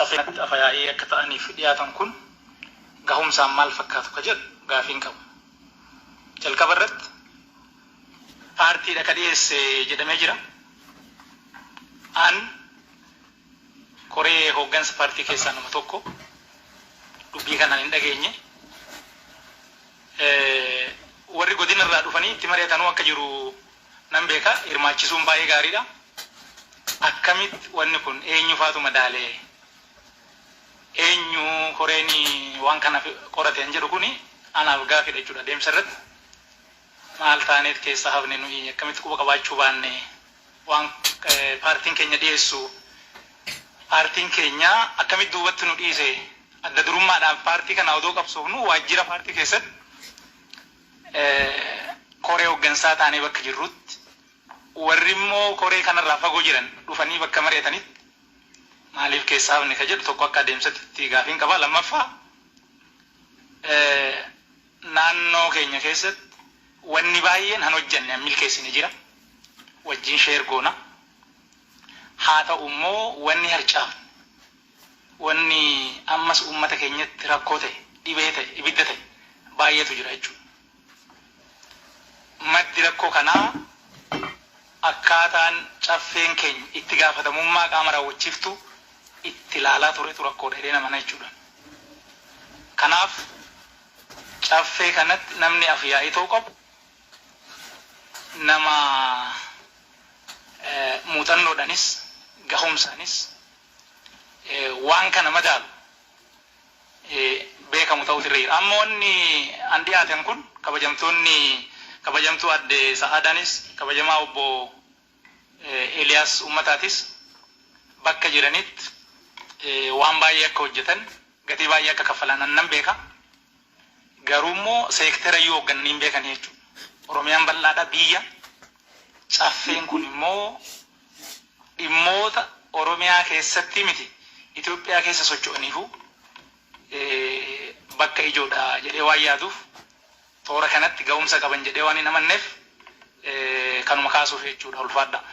afeenatti afayaa'ee akka ta'aniif dhiyaatan kun gahumsaan maal fakkaatu ka jedhu gaafiin qabu. Jalqaba irratti paartiidha ka dhiyeesse jedhamee jira. An koree hooggansa paartii keessaa nama tokko dubbii kanaan hin dhageenye. Warri godina irraa dhufanii itti mari'atanuu akka jiru nan beeka. Hirmaachisuun baay'ee gaariidha. Akkamitti wanni kun eenyu faatu madaalee eenyu koreeni waan kana qorateen jedhu kuni anaaf gaafidha jechuudha. Deemsa irratti maal taaneet keessa hafne nuyi akkamitti quba qabaachuu baanne waan paartiin keenya dhiyeessu paartiin keenya akkamitti duubatti nu dhiise adda durummaadhaan paartii kana odoo qabsoofnu waajjira paartii keessatti koree hooggansaa taanee bakka jirrutti warri immoo koree kanarraa fagoo jiran dhufanii bakka mari'atanitti maaliif keessaa hafne ka jedhu tokko akka adeemsatti gaafiin qaba. Lammaffaa naannoo keenya keessatti wanni baay'een han hojjanne milkeessine jira wajjin sheer goona. Haa ta'u immoo wanni harcaaf wanni ammas uummata keenyatti rakkoo ta'e dhibee ta'e ibidda ta'e baay'eetu jira jechuudha. Maddi rakkoo kanaa akkaataan caffeen keenya itti gaafatamummaa qaama raawwachiiftu itti ilaalaa turetu rakkoodha jedhee nama jechuudha. Kanaaf caffee kanatti namni afyaa'ii ta'uu qabu nama muuxannoodhaanis gahumsaanis waan kana madaalu beekamu ta'uutu irra jira. Amma wanni an dhiyaaten kun kabajamtuu adde Sa'aadaanis kabajamaa obbo Eliyaas Ummataatis bakka jiranitti waan baay'ee akka hojjetan gatii baay'ee akka kaffalan nan beeka. Garuu immoo seektara yoo hooggananii hin beekan jechuudha. Oromiyaan bal'aadha biyya. Caffeen kun immoo dhimmoota Oromiyaa keessatti miti Itoophiyaa keessa socho'aniifu bakka ijoodha jedhee waan yaaduuf toora kanatti ga'umsa qaban jedhee waan hin amanneef kanuma kaasuuf jechuudha. Ulfaadha.